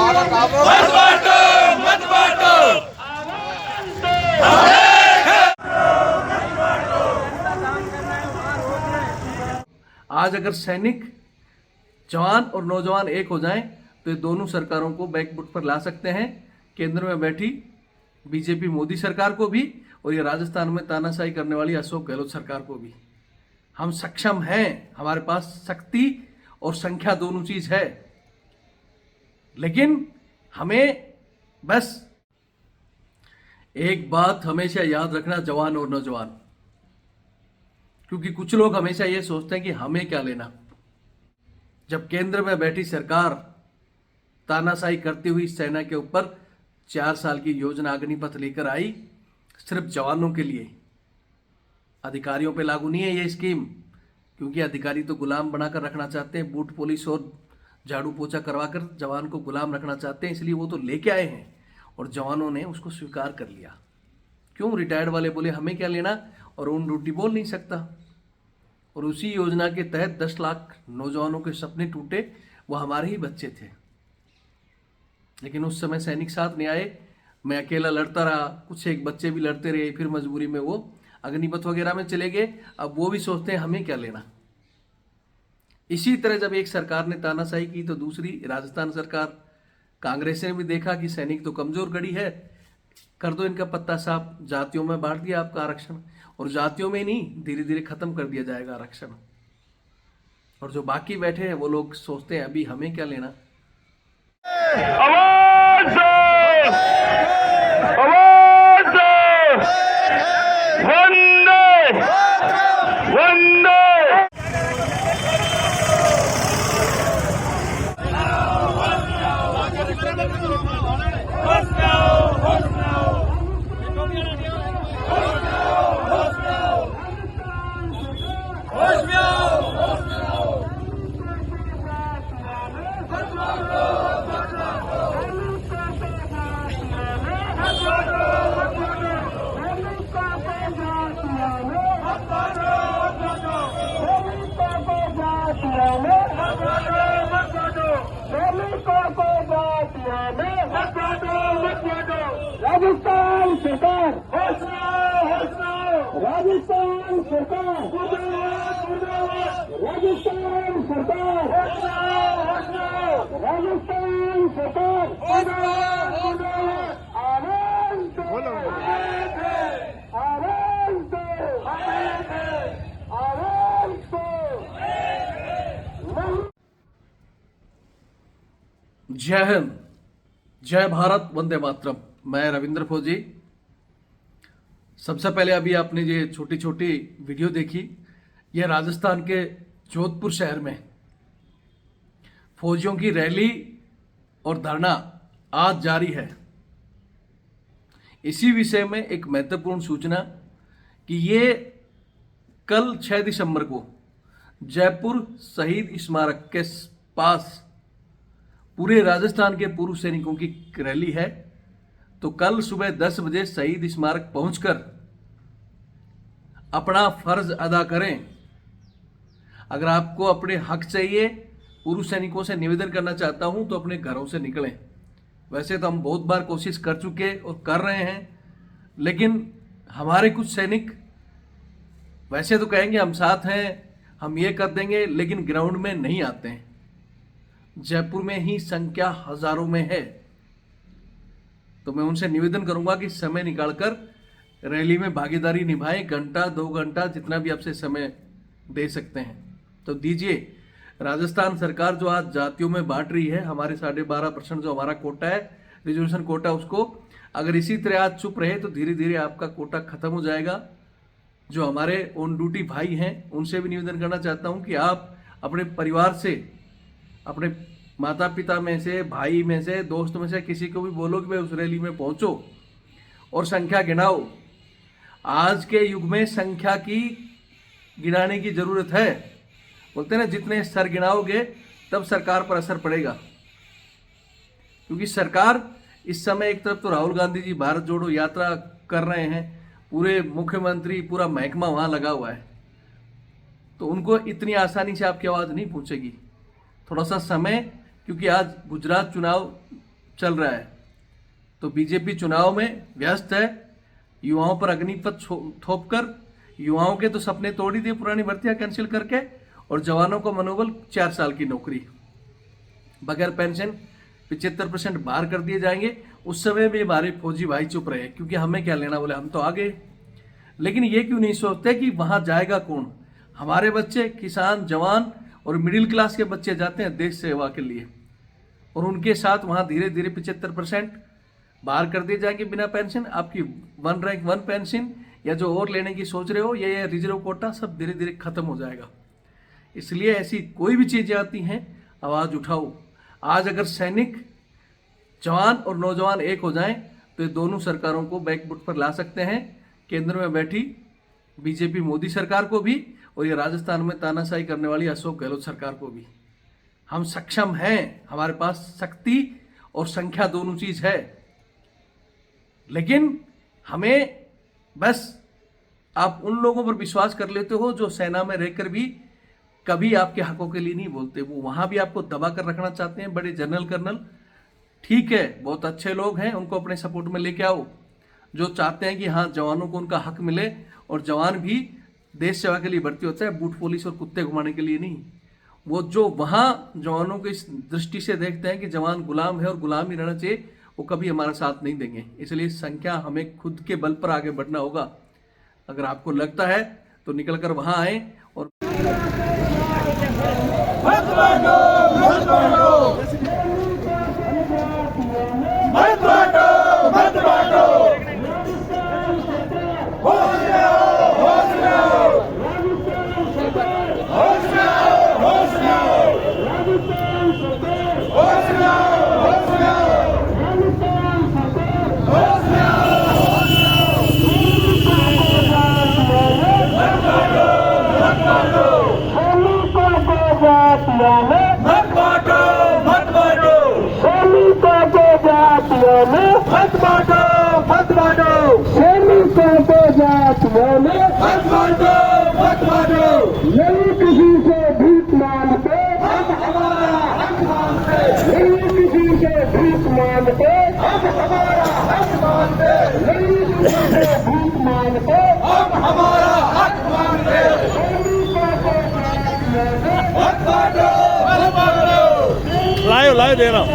मत बांटो, मत बांटो। आज अगर सैनिक, जवान और नौजवान एक हो जाएं तो ये दोनों सरकारों को बैकफुट पर ला सकते हैं। केंद्र में बैठी बीजेपी मोदी सरकार को भी और ये राजस्थान में तानाशाही करने वाली अशोक गहलोत सरकार को भी। हम सक्षम हैं, हमारे पास शक्ति और संख्या दोनों चीज है, लेकिन हमें बस एक बात हमेशा याद रखना, जवान और नौजवान, क्योंकि कुछ लोग हमेशा ये सोचते हैं कि हमें क्या लेना। जब केंद्र में बैठी सरकार तानाशाही करती हुई सेना के ऊपर 4 साल की योजना अग्निपथ लेकर आई, सिर्फ जवानों के लिए, अधिकारियों पे लागू नहीं है ये स्कीम, क्योंकि अधिकारी तो गुलाम बनाकर रखना चाहते हैं, बूट पुलिस और झाड़ू पोछा करवाकर जवान को गुलाम रखना चाहते हैं, इसलिए वो तो लेके आए हैं और जवानों ने उसको स्वीकार कर लिया। क्यों? रिटायर्ड वाले बोले हमें क्या लेना, और ऑन ड्यूटी बोल नहीं सकता। और उसी योजना के तहत 10 लाख नौजवानों के सपने टूटे, वो हमारे ही बच्चे थे, लेकिन उस समय सैनिक साथ नहीं आए। मैं अकेला लड़ता रहा, कुछ एक बच्चे भी लड़ते रहे, फिर मजबूरी में वो अग्निपथ वगैरह में चले गए। अब वो भी सोचते हैं हमें क्या लेना। इसी तरह जब एक सरकार ने तानाशाही की तो दूसरी राजस्थान सरकार, कांग्रेस ने भी देखा कि सैनिक तो कमजोर कड़ी है, कर दो इनका पत्ता साफ, जातियों में बांट दिया आपका आरक्षण, और जातियों में नहीं, धीरे धीरे खत्म कर दिया जाएगा आरक्षण। और जो बाकी बैठे हैं वो लोग सोचते हैं अभी हमें क्या लेना। आवाज दो, आवाज दो, वंदे वंदे। राजस्थान सरकार, राजस्थान सरकार, राजस्थान सरकार, राजस्थान सरकार, आवाज दो, आवाज दो, आवाज दो। जय हिंद, जय भारत, वंदे मातरम। मैं रविंद्र फौजी। सबसे पहले अभी आपने ये छोटी छोटी वीडियो देखी, यह राजस्थान के जोधपुर शहर में फौजियों की रैली और धरना आज जारी है। इसी विषय में एक महत्वपूर्ण सूचना कि ये कल 6 दिसंबर को जयपुर शहीद स्मारक के पास पूरे राजस्थान के पूर्व सैनिकों की रैली है। तो कल सुबह 10 बजे शहीद स्मारक पहुंचकर अपना फर्ज अदा करें। अगर आपको अपने हक चाहिए, पूर्व सैनिकों से निवेदन करना चाहता हूं तो अपने घरों से निकलें। वैसे तो हम बहुत बार कोशिश कर चुके और कर रहे हैं, लेकिन हमारे कुछ सैनिक वैसे तो कहेंगे हम साथ हैं, हम ये कर देंगे, लेकिन ग्राउंड में नहीं आते हैं। जयपुर में ही संख्या हजारों में है। तो मैं उनसे निवेदन करूंगा कि समय निकालकर रैली में भागीदारी निभाएं, घंटा 2 घंटा जितना भी आपसे समय दे सकते हैं तो दीजिए। राजस्थान सरकार जो आज जातियों में बांट रही है, हमारे 12.5% जो हमारा कोटा है, रिजर्वेशन कोटा, उसको अगर इसी तरह आज चुप रहे तो धीरे धीरे आपका कोटा खत्म हो जाएगा। जो हमारे ऑन ड्यूटी भाई हैं उनसे भी निवेदन करना चाहता हूं कि आप अपने परिवार से, अपने माता पिता में से, भाई में से, दोस्त में से किसी को भी बोलो कि भाई उस रैली में पहुंचो और संख्या गिनाओ। आज के युग में संख्या की गिनाने की जरूरत है। बोलते हैं ना, जितने सर गिनाओगे तब सरकार पर असर पड़ेगा। क्योंकि सरकार इस समय एक तरफ तो राहुल गांधी जी भारत जोड़ो यात्रा कर रहे हैं, पूरे मुख्यमंत्री, पूरा महकमा वहां लगा हुआ है, तो उनको इतनी आसानी से आपकी आवाज नहीं पहुंचेगी। थोड़ा सा समय, क्योंकि आज गुजरात चुनाव चल रहा है। तो बीजेपी चुनाव में व्यस्त है, युवाओं पर अग्निपथ थोप कर युवाओं के तो सपने तोड़ ही दिए पुरानी भर्तियां कैंसिल करके, और जवानों को मनोबल 4 साल की नौकरी, बगैर पेंशन 75% बाहर कर दिए जाएंगे। उस समय भी हमारे फौजी भाई चुप रहे, क्योंकि हमें क्या लेना, बोले हम तो आ गए। लेकिन ये क्यों नहीं सोचते कि वहां जाएगा कौन? हमारे बच्चे, किसान, जवान और मिडिल क्लास के बच्चे जाते हैं देश सेवा के लिए, और उनके साथ वहां धीरे धीरे 75% बाहर कर दिए जाएंगे बिना पेंशन। आपकी 1 रैंक 1 पेंशन या जो और लेने की सोच रहे हो, ये रिजर्व कोटा, सब धीरे धीरे खत्म हो जाएगा। इसलिए ऐसी कोई भी चीजें आती हैं, आवाज उठाओ। आज अगर सैनिक, जवान और नौजवान एक हो जाएं तो ये दोनों सरकारों को बैकफुट पर ला सकते हैं, केंद्र में बैठी बीजेपी मोदी सरकार को भी, और ये राजस्थान में तानाशाही करने वाली अशोक गहलोत सरकार को भी। हम सक्षम हैं, हमारे पास शक्ति और संख्या दोनों चीज है, लेकिन हमें बस आप उन लोगों पर विश्वास कर लेते हो जो सेना में रहकर भी कभी आपके हकों के लिए नहीं बोलते। वो वहां भी आपको दबा कर रखना चाहते हैं, बड़े जनरल कर्नल। ठीक है, बहुत अच्छे लोग हैं, उनको अपने सपोर्ट में लेके आओ, जो चाहते हैं कि हाँ जवानों को उनका हक मिले, और जवान भी देश सेवा के लिए भर्ती होता है, बूट पुलिस और कुत्ते घुमाने के लिए नहीं। वो जो वहां जवानों को इस दृष्टि से देखते हैं कि जवान गुलाम है और गुलाम ही रहना चाहिए, वो कभी हमारा साथ नहीं देंगे। इसलिए संख्या हमें खुद के बल पर आगे बढ़ना होगा। अगर आपको लगता है तो निकल कर वहां आए और मत बांटो, मत बांटो, मत बांटो, मत बांटो। होश में आओ, होश में आओ, होश में आओ, होश में आओ, होश में आओ, होश में आओ, होश में आओ। मत बांटो, मत बांटो, मत बांटो, मत बांटो, मत बांटो, मत बांटो, मत बांटो, मत बांटो। नहीं किसी से भीख मांगते, हम हमारा हक मांगते, नहीं किसी से भीख मांगते, हम हमारा हक मांगते, नहीं किसी से भीख मांगते, हम हमारा हक मांगते। मत बांटो, मत बांटो। लाइव दे रहा हूँ।